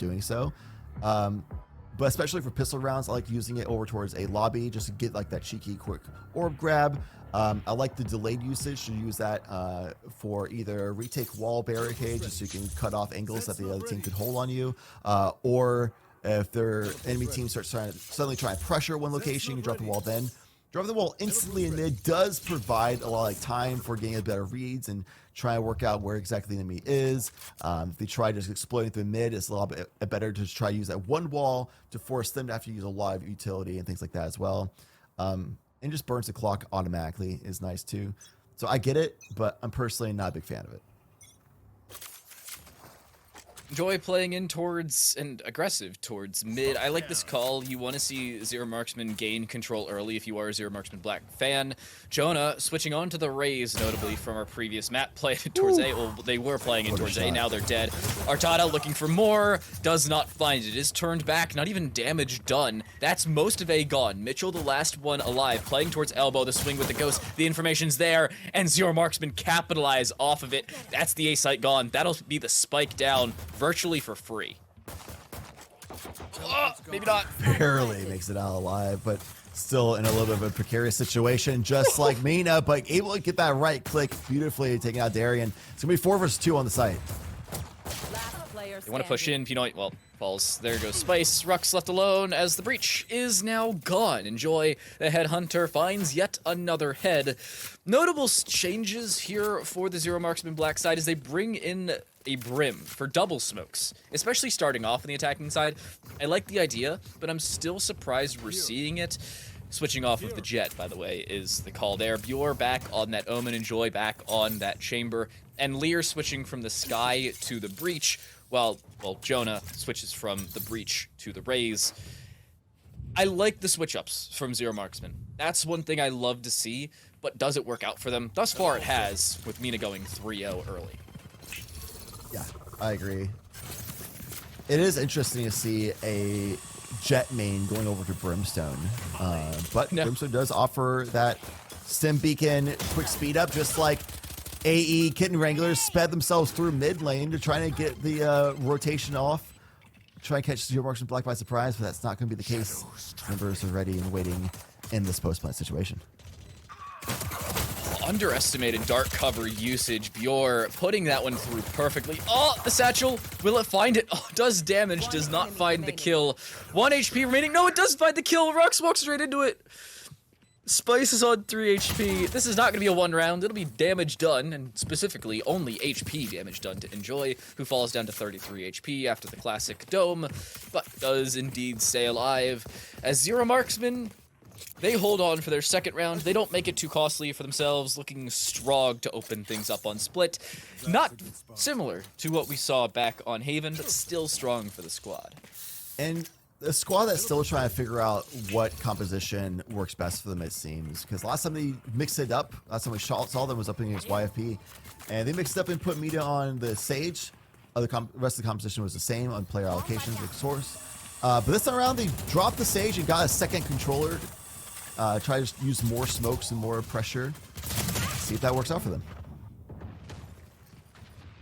doing so. But especially for pistol rounds, I like using it over towards a lobby just to get like that cheeky quick orb grab. I like the delayed usage to use that for either retake wall barricade just so you can cut off angles that the other team could hold on you, or if their enemy team starts suddenly trying to pressure one location, you drop the wall then. Dropping the wall instantly in mid does provide a lot of time for getting better reads and try and work out where exactly the enemy is. If they try just exploiting through mid, it's a lot better to try to use that one wall to force them to have to use a lot of utility and things like that as well. And just burns the clock automatically is nice too. So I get it, but I'm personally not a big fan of it. Enjoy playing in towards and aggressive towards mid. I like this call. You want to see Zero Marksman gain control early if you are a Zero Marksman Black fan. Jonah switching on to the Rays, notably from our previous map, played towards A. Well, they were playing in towards A, now they're dead. Artada looking for more, does not find it. It is turned back, not even damage done. That's most of A gone. Mitchell, the last one alive, playing towards elbow, the swing with the ghost. The information's there, and Zero Marksman capitalize off of it. That's the A site gone. That'll be the spike down virtually for free. Oh, maybe not. Barely makes it out alive, but still in a little bit of a precarious situation, just like Mina, but able to get that right click beautifully, taking out Darian. It's gonna be 4 versus 2 on the site. They want to push in, Pinoy, well, falls. There goes Spice. Rux left alone as the breach is now gone. Enjoy. The headhunter finds yet another head. Notable changes here for the Zero Marksman Black side is they bring in a brim for double smokes, especially starting off on the attacking side. I like the idea, but I'm still surprised we're seeing it. Switching off of the jet, by the way, is the call there. Bjor back on that Omen, Enjoy back on that chamber, and Lear switching from the sky to the breach, well, Jonah switches from the breach to the Rays. I like the switch-ups from Zero Marksman. That's one thing I love to see, but does it work out for them? Thus far it has, with Mina going 3-0 early. Yeah, I agree. It is interesting to see a jet main going over to Brimstone, but Brimstone does offer that stim beacon quick speed up, just like AE Kitten Wranglers sped themselves through mid lane to try to get the rotation off, try and catch Zero Marksman Black by surprise, but that's not going to be the case. Members are ready and waiting in this post-plant situation. Underestimated dark cover usage. Bjor putting that one through perfectly. Oh, the satchel. Will it find it? Oh, does damage. Does not find the kill. 1 HP remaining. No, it does find the kill. Rux walks straight into it. Spice is on 3 HP. This is not going to be a 1 round. It'll be damage done, and specifically only HP damage done to Enjoy, who falls down to 33 HP after the classic dome, but does indeed stay alive. As Zero Marksman, they hold on for their second round. They don't make it too costly for themselves, looking strong to open things up on split. Not similar to what we saw back on Haven, but still strong for the squad. And a squad that's still trying to figure out what composition works best for them, it seems. Because last time they mixed it up, last time we saw them was up against YFP, and they mixed it up and put Mita on the Sage. The rest of the composition was the same on player allocations with Source. But this time around, they dropped the Sage and got a second controller. Try to use more smokes and more pressure. See if that works out for them.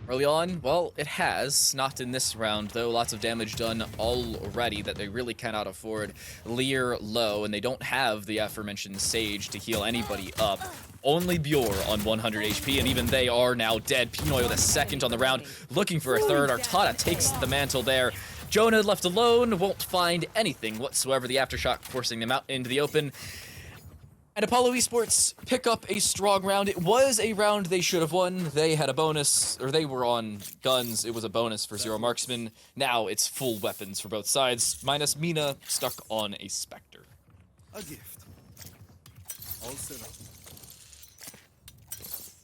Early on, well, it has. Not in this round, though. Lots of damage done already that they really cannot afford. Lear low, and they don't have the aforementioned Sage to heal anybody up. Only Bjor on 100 HP, and even they are now dead. Pinoy with a second on the round, looking for a third. Artada takes the mantle there. Jonah left alone, won't find anything whatsoever. The Aftershock forcing them out into the open. And Apollo Esports pick up a strong round. It was a round they should have won. They had a bonus, or they were on guns. It was a bonus for Zero Marksman. Now it's full weapons for both sides, minus Mina stuck on a Spectre. A gift. All set up.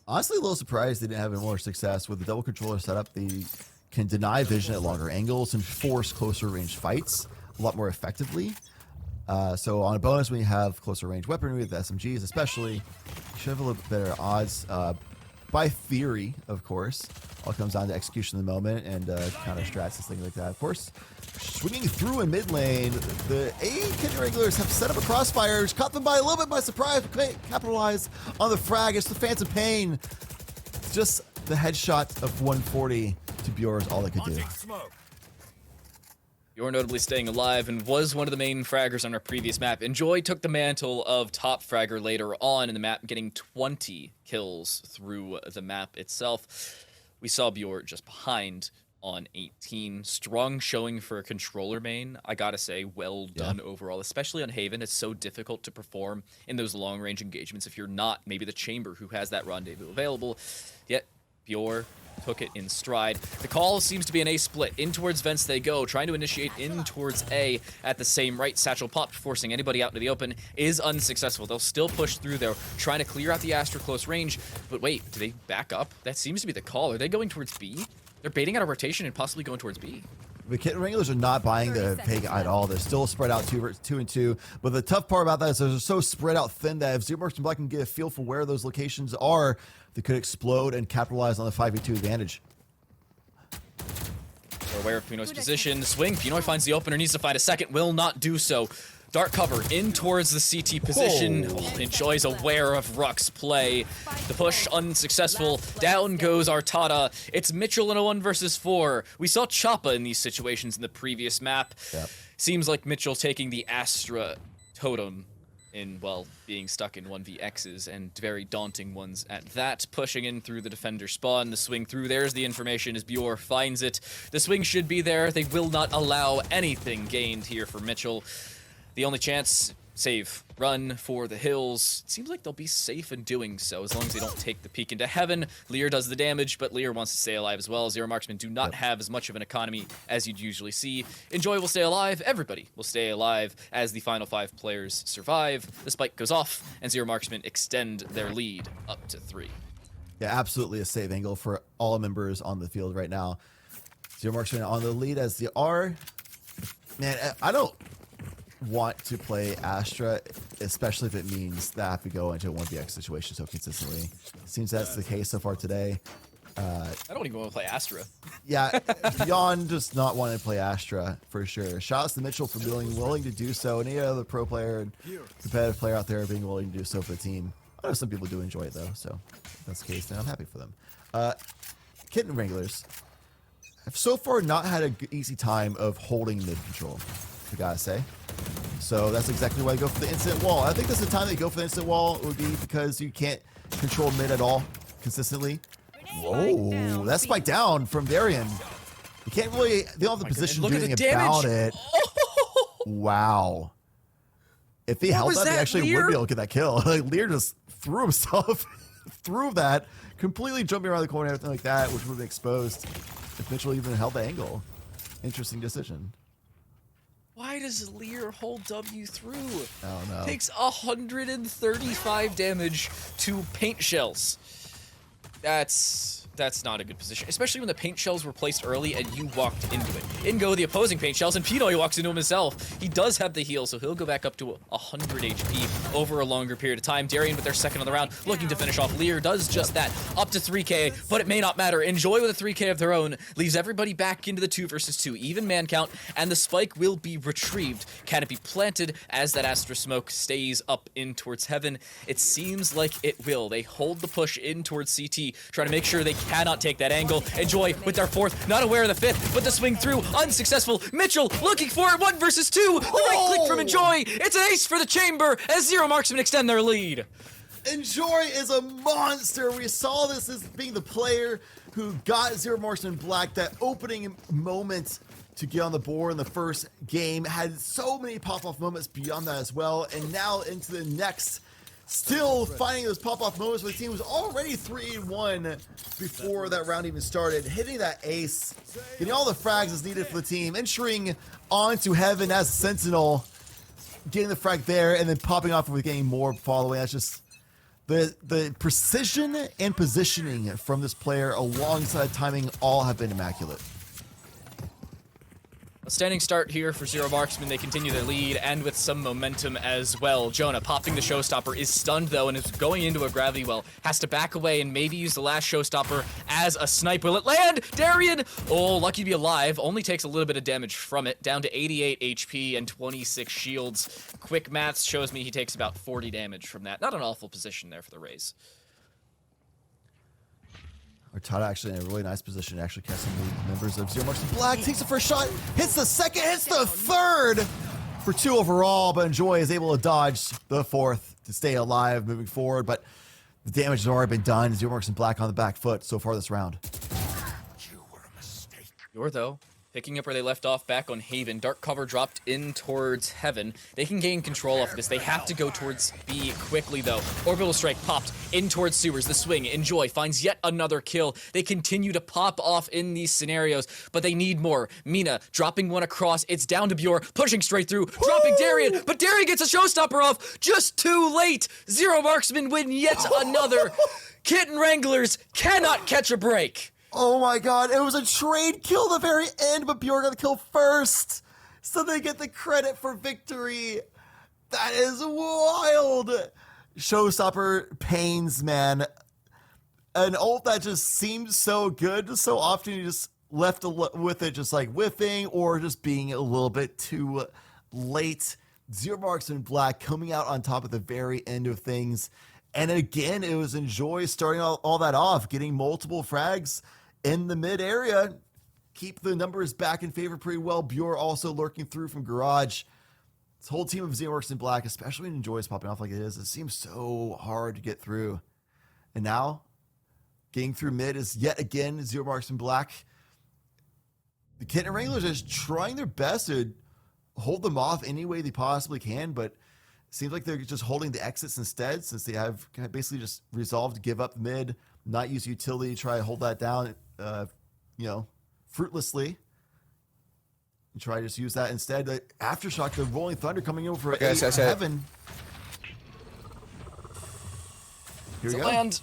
Honestly, a little surprised they didn't have any more success with the double controller setup. They can deny vision at longer angles and force closer range fights a lot more effectively. So on a bonus, when you have closer range weaponry with SMGs especially, you should have a little bit better odds. By theory, of course, all comes down to execution in the moment and counter strats and things like that. Of course, swinging through in mid lane, the AE Kitten Regulars have set up a crossfire, caught them by a little bit by surprise, but capitalize on the frag. It's the Phantom Pain. Just the headshot of 140 to Bjor is all they could do. You're notably staying alive and was one of the main fraggers on our previous map. Enjoy took the mantle of top fragger later on in the map, getting 20 kills through the map itself. We saw Bjor just behind on 18. Strong showing for a controller main. I gotta say, well done overall, especially on Haven. It's so difficult to perform in those long-range engagements if you're not maybe the Chamber who has that rendezvous available. Yet, Bjor took it in stride. The call seems to be an A split. In towards vents they go, trying to initiate in towards A at the same right. Satchel popped, forcing anybody out into the open. Is unsuccessful. They'll still push through there, trying to clear out the Astra close range. But wait, do they back up? That seems to be the call. Are they going towards B? They're baiting out a rotation and possibly going towards B. The Kitten Wranglers are not buying the Peg at all. They're still spread out 2 and 2. But the tough part about that is they're so spread out thin that if Zero Marksman Black can get a feel for where those locations are, they could explode and capitalize on the 5v2 advantage. We're aware of Pinoy's position. Swing. Pinoy finds the opener, needs to find a second, will not do so. Dark cover in towards the CT position. Oh, Enjoy's aware of Ruck's play. The push unsuccessful. Down goes Artada. It's Mitchell in a 1 versus 4. We saw Choppa in these situations in the previous map. Yep. Seems like Mitchell taking the Astra totem in, well, being stuck in 1vx's and very daunting ones at that. Pushing in through the defender spawn, the swing through, there's the information as Bjor finds it. The swing should be there. They will not allow anything gained here for Mitchell. The only chance, save, run for the hills. It seems like they'll be safe in doing so as long as they don't take the peek into heaven. Lear does the damage, but Lear wants to stay alive as well. Zero Marksmen do not have as much of an economy as you'd usually see. Enjoy will stay alive. Everybody will stay alive as the final 5 players survive. The spike goes off, and Zero Marksmen extend their lead up to 3. Yeah, absolutely a save angle for all members on the field right now. Zero Marksman on the lead as the R. Man, I don't want to play Astra, especially if it means that I have to go into a 1vx situation so consistently. Seems that's the case so far today. I don't even want to play Astra. Yeah, beyond just not wanting to play Astra for sure. Shout out to Mitchell for being willing to do so, and any other pro player and competitive player out there being willing to do so for the team. I know some people do enjoy it though, so if that's the case, then I'm happy for them. Kitten Wranglers have so far not had an easy time of holding mid control, I gotta say. So that's exactly why I go for the instant wall. I think that's the time they go for the instant wall would be because you can't control mid at all consistently. Whoa, that spike down from Darian. You can't really, they don't have the position to do anything about it. Wow. If he held that, they actually would be able to get that kill. Like, Lear just threw himself through that, completely jumping around the corner and everything like that, which would have been exposed if Mitchell even held the angle. Interesting decision. Why does Lear hold W through? I don't know. Takes 135 damage to paint shells. That's not a good position, especially when the paint shells were placed early and you walked into it. In go the opposing paint shells, and Pinoy walks into him himself. He does have the heal, so he'll go back up to 100 HP over a longer period of time. Darian with their second on the round, looking to finish off. Lear does just that, up to 3k, but it may not matter. Enjoy with a 3k of their own, leaves everybody back into the 2 versus 2, even man count, and the spike will be retrieved. Can it be planted as that Astra smoke stays up in towards heaven? It seems like it will. They hold the push in towards CT, trying to make sure they cannot take that angle. Enjoy with their 4th, not aware of the 5th, but the swing through, unsuccessful. Mitchell looking for it, 1 versus 2. The right click from Enjoy. It's an ace for the Chamber as Zero Marksmen extend their lead. Enjoy is a monster. We saw this as being the player who got Zero Marksman Black that opening moment to get on the board in the first game. Had so many pop-off moments beyond that as well, and now into the next. Still finding those pop-off moments where the team was already 3-1 before that round even started. Hitting that ace, getting all the frags as needed for the team, entering onto heaven as Sentinel, getting the frag there, and then popping off with getting more following. That's just the precision and positioning from this player alongside timing all have been immaculate. A standing start here for Zero Marksmen. They continue their lead and with some momentum as well. Jonah popping the showstopper, is stunned though and is going into a gravity well. Has to back away and maybe use the last showstopper as a snipe. Will it land? Darian! Oh, lucky to be alive. Only takes a little bit of damage from it. Down to 88 HP and 26 shields. Quick maths shows me he takes about 40 damage from that. Not an awful position there for the Rays. Artada actually in a really nice position to actually catch some of the members of Zero Marksman Black. Takes the first shot, hits the second, hits the third for 2 overall, but Enjoy is able to dodge the 4th to stay alive moving forward, but the damage has already been done. Zero Marksman Black on the back foot so far this round. You're though, picking up where they left off back on Haven. Dark cover dropped in towards Heaven. They can gain control of this. They have to go towards B quickly though. Orbital Strike popped in towards Sewers. The swing. Enjoy finds yet another kill. They continue to pop off in these scenarios, but they need more. Mina dropping one across. It's down to Bjor, pushing straight through, dropping Darian, but Darian gets a showstopper off just too late. Zero Marksman win yet another. Kitten Wranglers cannot catch a break. Oh my god, it was a trade kill at the very end, but Bjorn got the kill first. So they get the credit for victory. That is wild. Showstopper pains, man. An ult that just seems so good. So often you just left with it just like whiffing or just being a little bit too late. Zero Marksman Black coming out on top at the very end of things. And again, it was Enjoy starting all that off, getting multiple frags in the mid area. Keep the numbers back in favor pretty well. Bjor also lurking through from Garage. This whole team of Zero Marksman Black, especially when Enjoy is popping off like it is, it seems so hard to get through. And now, getting through mid is yet again Zero Marksman Black. The Kitten Wranglers are just trying their best to hold them off any way they possibly can, but it seems like they're just holding the exits instead, since they have kind of basically just resolved to give up mid, not use utility, try to hold that down, fruitlessly, and try to just use that instead. The Aftershock, the Rolling Thunder coming over for Heaven. Here we go. Land.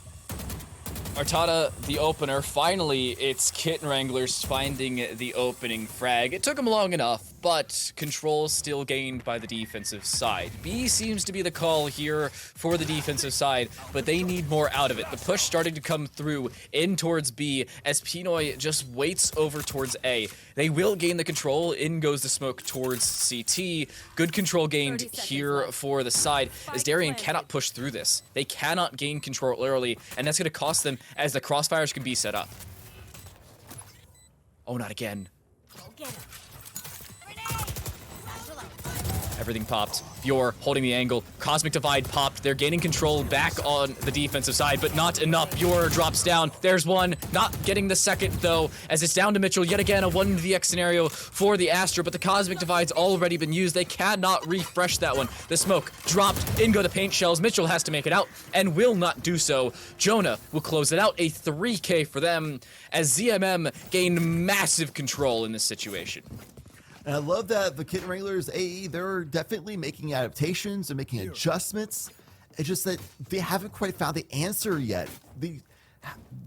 Artada, the opener. Finally, it's Kitten Wranglers finding the opening frag. It took them long enough, but control still gained by the defensive side. B seems to be the call here for the defensive side, but they need more out of it. The push starting to come through in towards B as Pinoy just waits over towards A. They will gain the control. In goes the smoke towards CT. Good control gained here for the side as Darian cannot push through this. They cannot gain control early, and that's going to cost them as the crossfires can be set up. Oh, not again. Everything popped. Bjor holding the angle. Cosmic Divide popped. They're gaining control back on the defensive side, but not enough. Bjor drops down. There's one. Not getting the second, though, as it's down to Mitchell. Yet again, a 1vx scenario for the Astra, but the Cosmic Divide's already been used. They cannot refresh that one. The smoke dropped. In go the paint shells. Mitchell has to make it out and will not do so. Jonah will close it out. A 3K for them as ZMM gain massive control in this situation. And I love that the Kitten Wranglers AE, they're definitely making adaptations and making adjustments. It's just that they haven't quite found the answer yet. They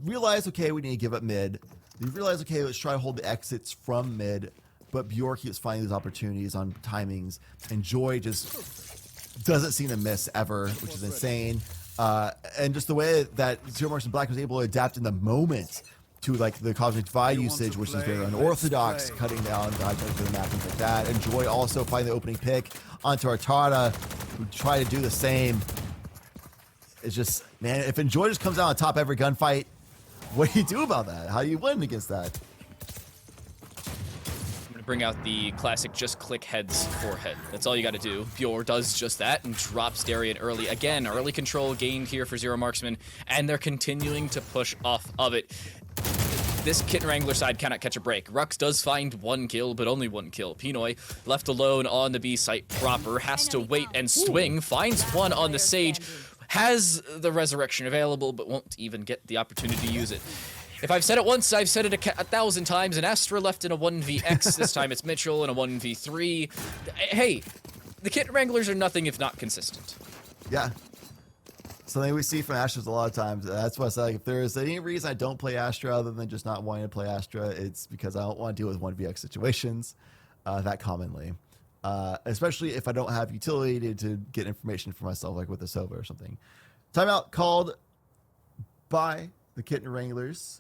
realize, okay, we need to give up mid. They realize, okay, let's try to hold the exits from mid. But Bjor keeps finding these opportunities on timings. And Joy just doesn't seem to miss ever, which is insane. And just the way that Zero Marksman Black was able to adapt in the moment to like the Cosmic Divide usage, which is very unorthodox, cutting down diagonally to the map, things like that. And Joy also finding the opening pick onto Artada, who try to do the same. It's just, man, if Enjoy just comes out on top every gunfight, what do you do about that? How do you win against that? I'm gonna bring out the classic just click heads forehead. That's all you gotta do. Bjor does just that and drops Darian early. Again, early control gained here for Zero Marksman, and they're continuing to push off of it. This Kitten Wrangler side cannot catch a break. Rux does find one kill, but only one kill. Pinoy, left alone on the B site proper, has to wait and swing, finds one on the Sage, has the Resurrection available, but won't even get the opportunity to use it. If I've said it once, I've said it 1,000 times. An Astra left in a 1vx. This time it's Mitchell in a 1v3. Hey, the Kitten Wranglers are nothing if not consistent. Yeah. Something we see from Astra a lot of times. That's why I say, like, if there's any reason I don't play Astra other than just not wanting to play Astra, it's because I don't want to deal with 1vx situations that commonly. Especially if I don't have utility to get information for myself, like with the Sova or something. Timeout called by the Kitten Wranglers.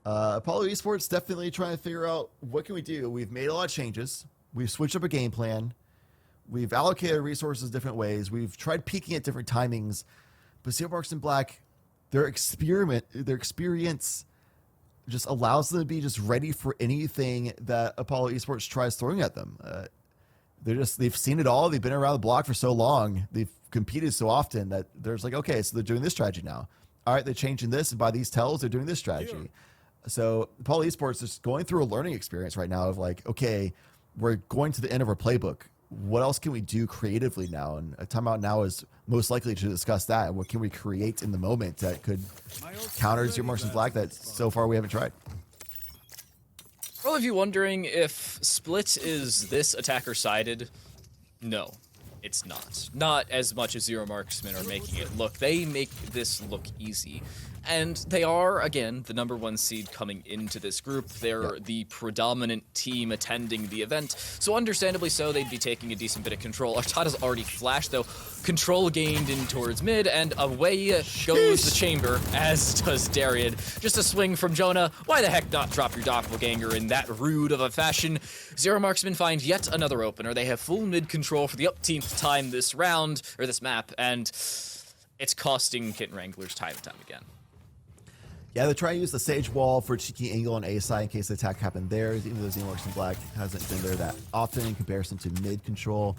Apollo Esports definitely trying to figure out what can we do. We've made a lot of changes. We've switched up a game plan. We've allocated resources different ways. We've tried peaking at different timings. But Zero Marksman Black, their experience just allows them to be just ready for anything that Apollo Esports tries throwing at them. They've seen it all. They've been around the block for so long. They've competed so often that there's like, okay, so they're doing this strategy now. All right, they're changing this, and by these tells, they're doing this strategy. So Apollo Esports is going through a learning experience right now of like, okay, we're going to the end of our playbook. What else can we do creatively now? And a timeout now is most likely to discuss that. What can we create in the moment that could counter Zero Marksman Black that so far we haven't tried? For all of you wondering if Split is this attacker-sided, no, it's not. Not as much as Zero Marksman are making it look. They make this look easy. And they are, again, the #1 seed coming into this group. They're the predominant team attending the event. So understandably so, they'd be taking a decent bit of control. Artada's already flashed, though. Control gained in towards mid, and away goes the chamber, as does Darian. Just a swing from Jonah. Why the heck not drop your doppelganger in that rude of a fashion? Zero Marksman find yet another opener. They have full mid control for the upteenth time this round, or this map, and it's costing Kitten Wranglers time and time again. Yeah, they're trying to use the Sage Wall for a cheeky angle on A side in case the attack happened there, even though Zero Marksman Black hasn't been there that often in comparison to mid control.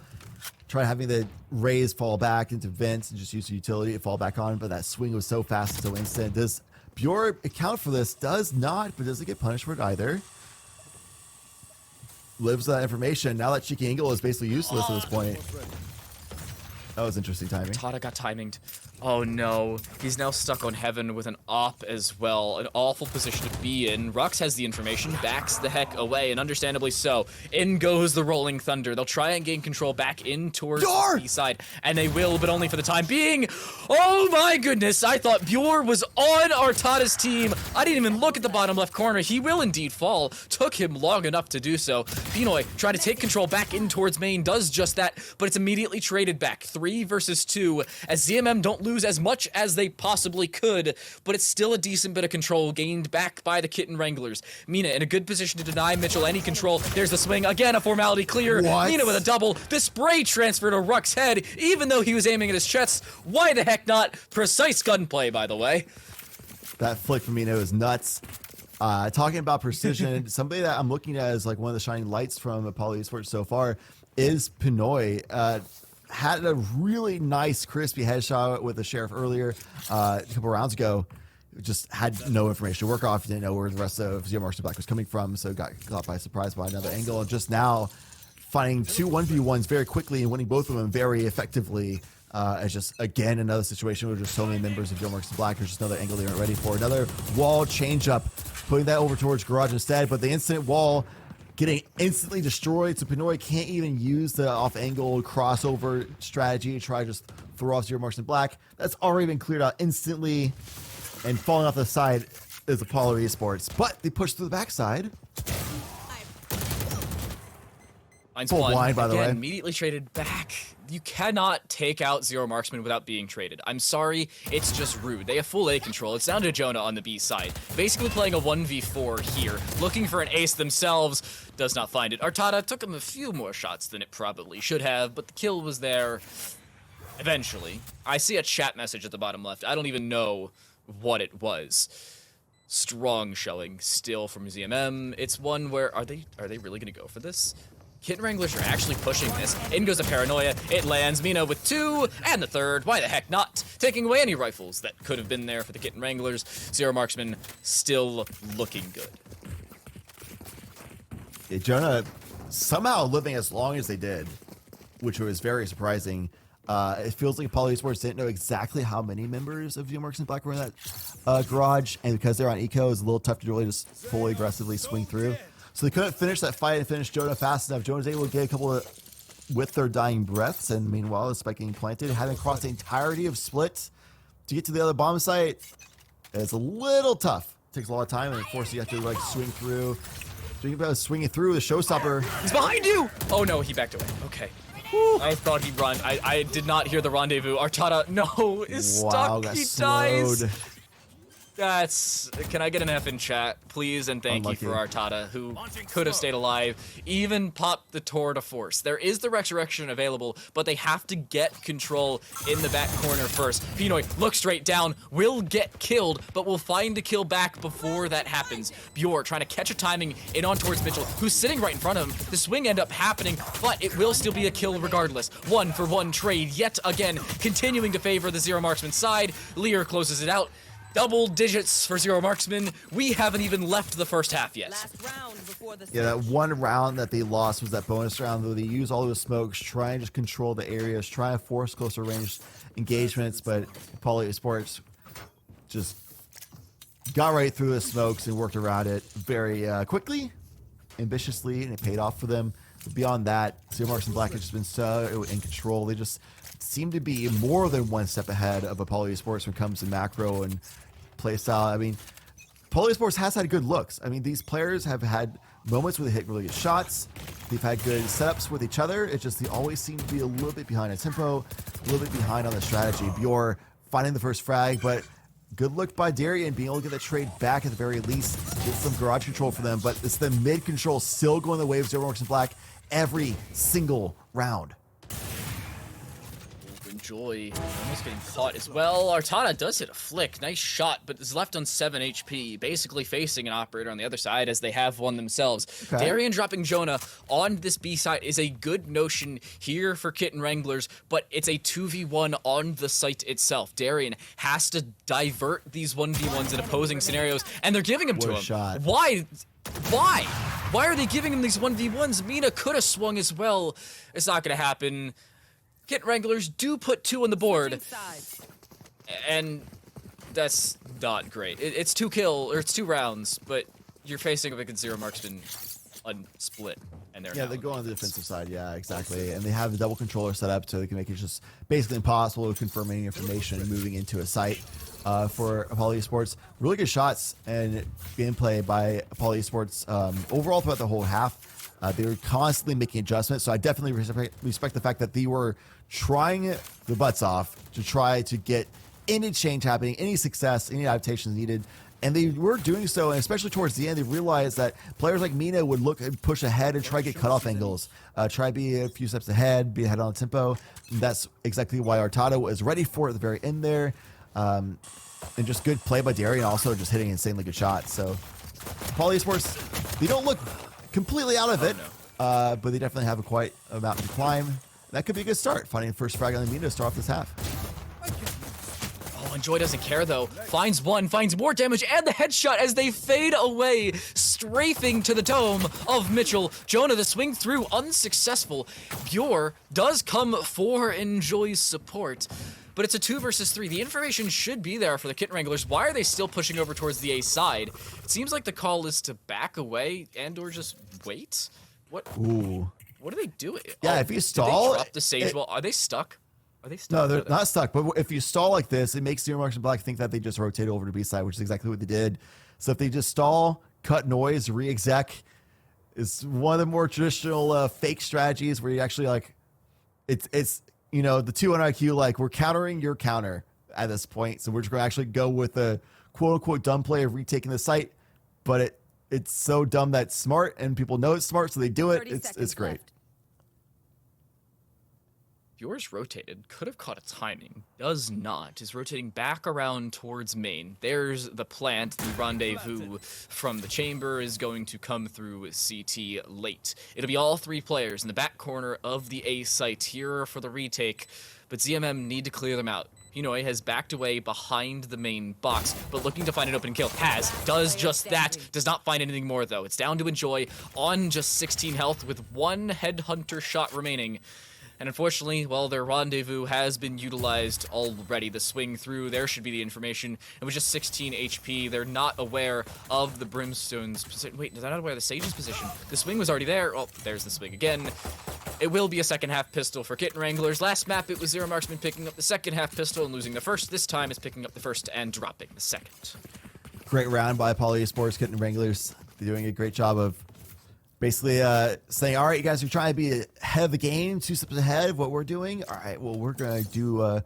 Try having the raise fall back into vents and just use the utility to fall back on, but that swing was so fast and so instant. Does Bjor account for this? Does not, but doesn't get punished for it either. Lives that information. Now that cheeky angle is basically useless at this point. That was interesting timing. Tada got timinged. Oh no, he's now stuck on Heaven with an op as well. An awful position to be in. Rux has the information, backs the heck away, and understandably so. In goes the Rolling Thunder. They'll try and gain control back in towards the B side, and they will, but only for the time being. Oh my goodness, I thought Bjor was on Artada's team. I didn't even look at the bottom left corner. He will indeed fall. Took him long enough to do so. Pinoy trying to take control back in towards main, does just that, but it's immediately traded back. 3 versus 2, as ZMM don't lose as much as they possibly could, but it's still a decent bit of control gained back by the Kitten Wranglers. Mina in a good position to deny Mitchell any control. There's the swing, again a formality clear. What? Mina with a double. The spray transfer to Ruck's head, even though he was aiming at his chest. Why the heck not? Precise gunplay, by the way. That flick from Mina was nuts. Talking about precision, somebody that I'm looking at as like one of the shining lights from Apollo Esports so far is Pinoy. Had a really nice crispy headshot with the Sheriff earlier a couple rounds ago. Just had no information to work off. Didn't know where the rest of Zero Marksman Black was coming from, so got caught by surprise by another angle. And just now finding 2 1v1s very quickly and winning both of them very effectively. As just, again, another situation where just so many members of Zero Marksman Black are just another angle they weren't ready for. Another wall change up, putting that over towards Garage instead, but the instant wall getting instantly destroyed, so Pinoy can't even use the off-angle crossover strategy to try to just throw off Zero Marksman Black. That's already been cleared out instantly, and falling off the side is Apollo Esports. But they push through the backside. Mine's Full one. blind, by the way. Immediately traded back. You cannot take out Zero Marksman without being traded. I'm sorry, it's just rude. They have full A control. It's down to Jonah on the B side. Basically playing a 1v4 here. Looking for an ace themselves. Does not find it. Artada took him a few more shots than it probably should have, but the kill was there eventually. I see a chat message at the bottom left. I don't even know what it was. Strong showing still from ZMM. It's one where, are they really gonna go for this? Kitten Wranglers are actually pushing this. In goes the Paranoia. It lands. Mina with 2, and the 3rd. Why the heck not? Taking away any rifles that could have been there for the Kitten Wranglers. Zero Marksman still looking good. Yeah, Jonah somehow living as long as they did, which was very surprising. It feels like Apollo Esports didn't know exactly how many members of Zero Marksman Black were in that garage, and because they're on eco, it's a little tough to really just fully aggressively swing through. So they couldn't finish that fight and finish Jonah fast enough. Jonah's able to get a couple of with their dying breaths, and meanwhile, the spike getting planted, having crossed the entirety of Split to get to the other bomb site. It's a little tough. It takes a lot of time, and of course, you have to like swing through. Speaking about swinging through, the showstopper. He's behind you! Oh no, he backed away. Okay. I thought he'd run. I did not hear the rendezvous. Artada, no, is Wow, stuck. got He slowed. dies. Can I get an F in chat, please? And thank Unlucky. you for Artada, who could have stayed alive, even popped the Tour de Force. There is the Resurrection available, but they have to get control in the back corner first. Pinoy looks straight down, will get killed, but will find a kill back before that happens. Bjor trying to catch a timing in on towards Mitchell, who's sitting right in front of him. The swing end up happening, but it will still be a kill regardless. 1-for-1 trade yet again, continuing to favor the Zero Marksman side. Lear closes it out. Double digits for Zero Marksman. We haven't even left the first half yet. Last round before the Yeah, that one round that they lost was that bonus round where they use all those smokes, try and just control the areas, try and force closer range engagements, but Poly Sports just got right through the smokes and worked around it very quickly, ambitiously, and it paid off for them. But beyond that, Zero Marksman Black has just been so in control. They just seem to be more than one step ahead of a Poly Sports when it comes to macro and playstyle. I mean, Poly Sports has had good looks. I mean, these players have had moments where they hit really good shots. They've had good setups with each other. It's just they always seem to be a little bit behind in tempo, a little bit behind on the strategy. Bjor finding the first frag, but good look by Darian being able to get that trade back at the very least, get some garage control for them. But it's the mid control still going the way of Zero Marksman Black every single round. Enjoy almost getting caught as well. Artada does hit a flick, nice shot, but is left on 7 HP, basically facing an operator on the other side as they have one themselves. Okay. Darian dropping Jonah on this B side is a good notion here for Kitten Wranglers, but it's a 2v1 on the site itself. Darian has to divert these 1v1s in opposing scenarios, and they're giving him What to a him. shot. Why? Why are they giving him these 1v1s? Mina could have swung as well. It's not going to happen. Kit Wranglers do put 2 on the board, and that's not great. It's 2 rounds, but you're facing a big Zero Marksman unsplit, and they're Yeah, now they go on the defensive side. Yeah, exactly. And they have the double controller set up so they can make it just basically impossible to confirm any information and moving into a site for Poly Sports. Really good shots and gameplay by Poly Sports overall throughout the whole half. They were constantly making adjustments, so I definitely respect the fact that they were trying the butts off to try to get any change happening, any success, any adaptations needed. And they were doing so, and especially towards the end, they realized that players like Mina would look and push ahead and try to get cutoff angles, try to be a few steps ahead, be ahead on the tempo. And that's exactly why Artada was ready for it at the very end there. And just good play by Darian, also just hitting insanely good shots. So Poly Sports, they don't look completely out of it, but they definitely have a quite a mountain to climb. That could be a good start, finding the first frag on the Mina to start off this half. Oh, and Joy doesn't care though. Finds one, finds more damage, and the headshot as they fade away, strafing to the dome of Mitchell. Jonah, the swing through, unsuccessful. Bjor does come for Enjoy's support, but it's a 2 versus 3. The information should be there for the Kitten Wranglers. Why are they still pushing over towards the A side? It seems like the call is to back away and or just wait. Ooh. What are they doing? Yeah, if you stall, did they drop the Sage Wall? Are they stuck? Are they stuck? No, they're not stuck. But if you stall like this, it makes Zero Marksman Black think that they just rotate over to B side, which is exactly what they did. So if they just stall, cut noise, re-exec, is one of the more traditional fake strategies where you actually like, it's you know, the 2 on IQ, like we're countering your counter at this point. So we're just going to actually go with a quote unquote dumb play of retaking the site, but it's so dumb that it's smart and people know it's smart, so they do it. It's great. Left. Yours rotated, could have caught a timing, does not, is rotating back around towards main. There's the plant, the rendezvous from the chamber is going to come through CT late. It'll be all 3 players in the back corner of the A site here for the retake, but ZMM need to clear them out. Pinoy has backed away behind the main box, but looking to find an open kill. Does just that. Does not find anything more though. It's down to Enjoy on just 16 health with 1 headhunter shot remaining. And unfortunately, well, their rendezvous has been utilized already. The swing through, there should be the information. It was just 16 HP. They're not aware of the Brimstone's position. Wait, they're not aware of the Sage's position. The swing was already there. Oh, there's the swing again. It will be a second half pistol for Kitten Wranglers. Last map, it was Zero Marksman picking up the second half pistol and losing the first. This time, it's picking up the first and dropping the second. Great round by Poly Sports, Kitten Wranglers. They're doing a great job of basically saying, all right, you guys are trying to be ahead of the game, 2 steps ahead of what we're doing. All right, well, we're going to do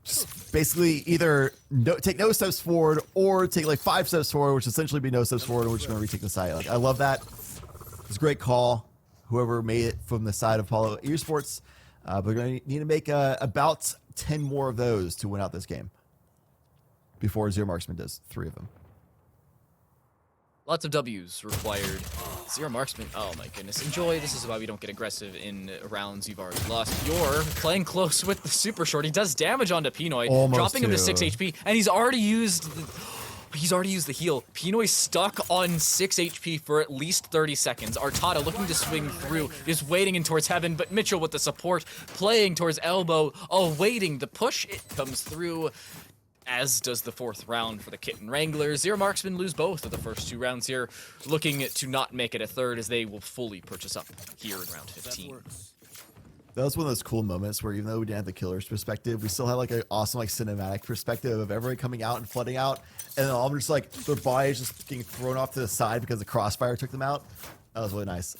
just basically either take no steps forward or take like 5 steps forward, which essentially be no steps forward, and we're just going to retake the site. Like, I love that. It's a great call, whoever made it from the side of Apollo Esports. But we're going to need to make about 10 more of those to win out this game before Zero Marksman does 3 of them. Lots of W's required. Zero Marksman. Oh my goodness. Enjoy. This is why we don't get aggressive in rounds you've already lost. You're playing close with the super short. He does damage onto Pinoy, dropping him to 6 HP, and he's already used the heal. Pinoy stuck on 6 HP for at least 30 seconds. Artada looking to swing through, is waiting in towards heaven, but Mitchell with the support, playing towards elbow, awaiting the push. It comes through, as does the 4th round for the Kitten Wranglers. Zero Marksman lose both of the first 2 rounds here, looking to not make it a third as they will fully purchase up here in round 15. That was one of those cool moments where even though we didn't have the killer's perspective, we still had like an awesome like cinematic perspective of everyone coming out and flooding out, and then all of them just like their bodies just getting thrown off to the side because the crossfire took them out. That was really nice.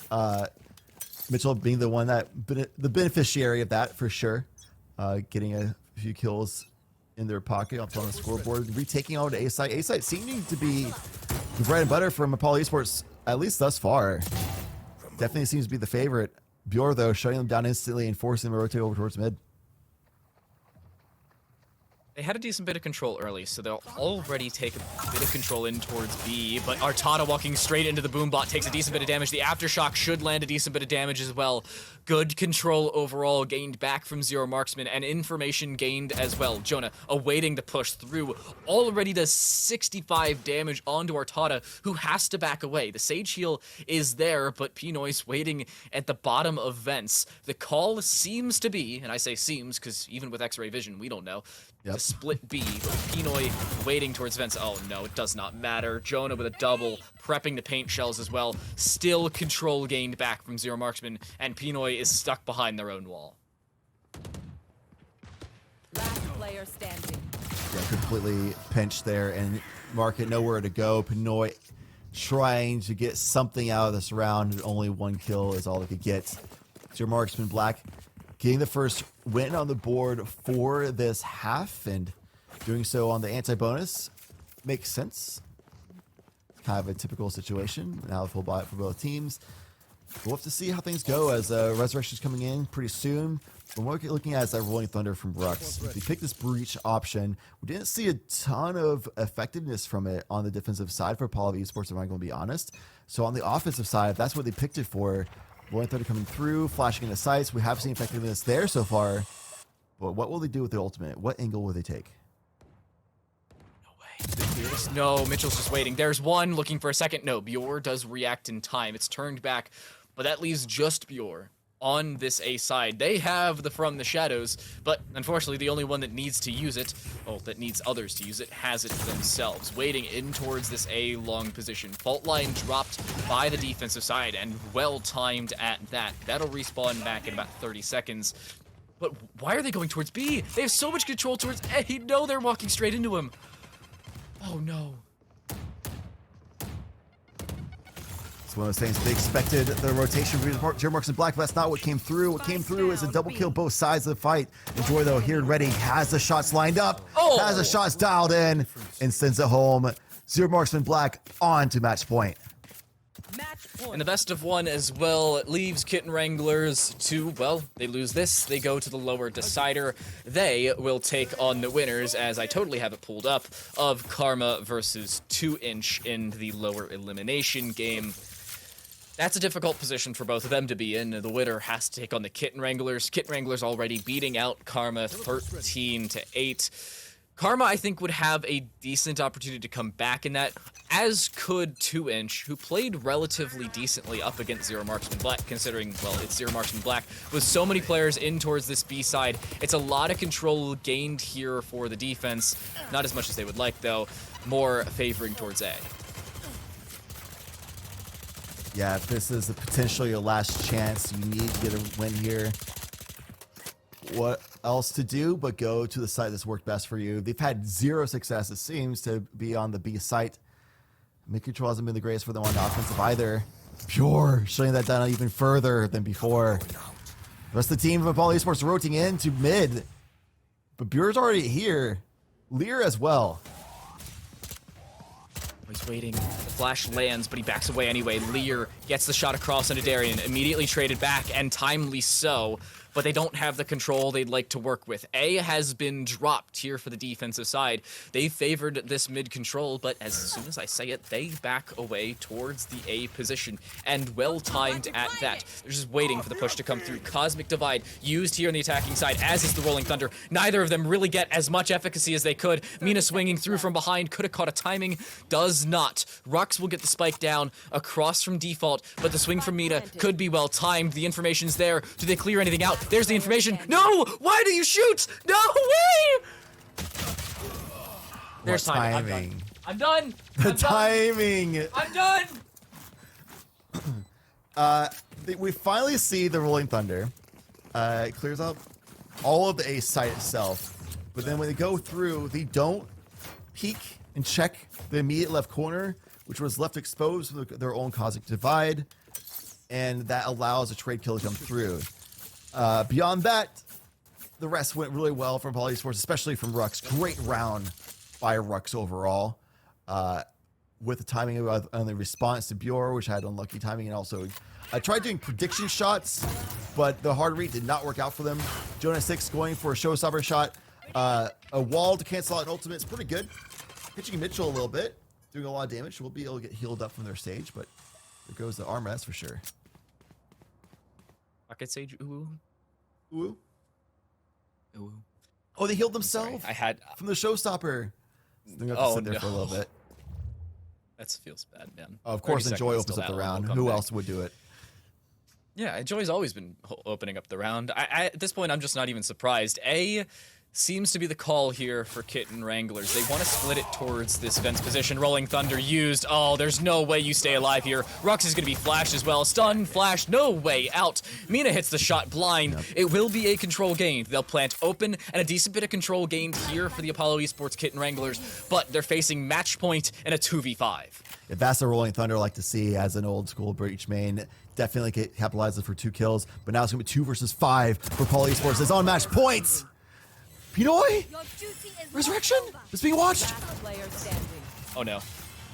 Mitchell being the one that the beneficiary of that for sure, getting a few kills in their pocket up on the scoreboard, retaking out A site. A site seeming to be the bread and butter from Apollo Esports, at least thus far. Definitely seems to be the favorite. Bjor, though, shutting them down instantly and forcing them to rotate over towards mid. They had a decent bit of control early, so they'll already take a bit of control in towards B, but Artada walking straight into the boombot takes a decent bit of damage. The Aftershock should land a decent bit of damage as well. Good control overall gained back from Zero Marksman, and information gained as well. Jonah awaiting the push through, already does 65 damage onto Artada, who has to back away. The Sage heal is there, but Pinoy's waiting at the bottom of vents. The call seems to be, and I say seems because even with X-ray vision, we don't know, to split B, but Pinoy waiting towards vents. Oh no, it does not matter. Jonah with a double, prepping the paint shells as well. Still control gained back from Zero Marksman, and Pinoy is stuck behind their own wall. Last player standing. Yeah, completely pinched there, and Market nowhere to go. Pinoy trying to get something out of this round. Only 1 kill is all they could get. Zero Marksman Black getting the first win on the board for this half, and doing so on the anti-bonus makes sense. Kind of a typical situation. Now full buy for both teams. We'll have to see how things go as Resurrection's coming in pretty soon. But what we're looking at is that Rolling Thunder from Brux. If we pick this Breach option, we didn't see a ton of effectiveness from it on the defensive side for Apollo Esports, if I'm going to be honest. So on the offensive side, if that's what they picked it for, Rolling Thunder coming through, flashing into sights. We have seen effectiveness there so far. But what will they do with the ultimate? What angle will they take? No, Mitchell's just waiting. There's one looking for a second. No, Bjor does react in time. It's turned back, but that leaves just Bjor on this A side. They have the From the Shadows, but unfortunately the only one that needs to use it, that needs others to use it, has it themselves. Waiting in towards this A long position. Fault line dropped by the defensive side, and well timed at that. That'll respawn back in about 30 seconds. But why are they going towards B? They have so much control towards A. No, they're walking straight into him. Oh no. It's one of those things they expected the rotation from Zero Marksman Black, but that's not what came through. What came through is a double kill both sides of the fight. Enjoy though, here and ready, has the shots lined up, has the shots dialed in, and sends it home. Zero Marksman Black on to match point. And the best of one as well. It leaves Kitten Wranglers to, well, they lose this. They go to the lower decider. They will take on the winners, as I totally have it pulled up, of Karma versus 2inch in the lower elimination game. That's a difficult position for both of them to be in. The winner has to take on the Kitten Wranglers. Kitten Wranglers already beating out Karma 13-8. Karma, I think, would have a decent opportunity to come back in that, as could 2inch, who played relatively decently up against Zero Marksman Black, considering, well, it's Zero Marksman Black. With so many players in towards this B side, it's a lot of control gained here for the defense. Not as much as they would like, though. More favoring towards A. Yeah, if this is potentially your last chance, you need to get a win here. What else to do but go to the site that's worked best for you? They've had 0 success, it seems, to be on the B site. Mid control hasn't been the greatest for them on the offensive either. Pure, shutting that down even further than before. The rest of the team of Apollo Esports rotating into mid. But Bureau's already here. Lear as well. He's waiting. The flash lands, but he backs away anyway. Lear gets the shot across into Darien, immediately traded back, and timely so. But they don't have the control they'd like to work with. A has been dropped here for the defensive side. They favored this mid control, but as soon as I say it, they back away towards the A position. And well-timed at that. They're just waiting for the push to come through. Cosmic Divide used here on the attacking side, as is the Rolling Thunder. Neither of them really get as much efficacy as they could. Mina swinging through from behind, could have caught a timing, does not. Rux will get the spike down across from default, but the swing from Mina could be well-timed. The information's there. Do they clear anything out? There's the information. No! Why do you shoot? No way! There's timing. I'm done. The timing. I'm done. We finally see the Rolling Thunder. It clears up all of the A site itself. But then when they go through, they don't peek and check the immediate left corner, which was left exposed with their own Cosmic Divide. And that allows a trade kill to come through. Beyond that, the rest went really well from Polysports, especially from Rux. Great round by Rux overall. With the timing on the response to Bjor, which had unlucky timing, and also I tried doing prediction shots, but the hard read did not work out for them. Jonah 6 going for a showstopper shot. A wall to cancel out an ultimate. It's pretty good. Pitching Mitchell a little bit, doing a lot of damage. We'll be able to get healed up from their stage, but there goes the armor, that's for sure. Rocket Sage, ooh. Ooh. Ooh. Oh, they healed themselves I had from the showstopper. They're gonna have to sit there for a little bit. That feels bad, man. Oh, of course, 30 Enjoy seconds opens till up the that one round. will come Who back. else would do it? Yeah, Enjoy's always been opening up the round. At this point, I'm just not even surprised. A seems to be the call here for Kitten Wranglers. They want to split it towards this fence position. Rolling Thunder used. Oh, there's no way you stay alive here. Rux is going to be flashed as well. Stun, flash, no way out. Mina hits the shot blind. Yep. It will be a control gained. They'll plant open, and a decent bit of control gained here for the Apollo Esports Kitten Wranglers, but they're facing match point and a 2v5. If that's the Rolling Thunder I like to see as an old school breach main, definitely capitalizes for 2 kills, but now it's going to be 2 versus 5 for Apollo Esports. It's on match points. Pinoy? Resurrection is being watched. Oh no,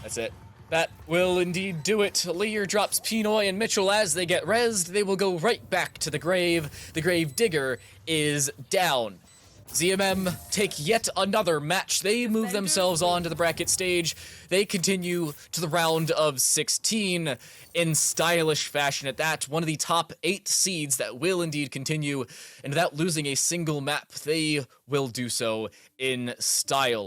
that's it. That will indeed do it. Lear drops Pinoy and Mitchell as they get rezzed. They will go right back to the grave. The grave digger is down. ZMM take yet another match. They move themselves on to the bracket stage. They continue to the round of 16 in stylish fashion at that. One of the top 8 seeds that will indeed continue. And without losing a single map, they will do so in style.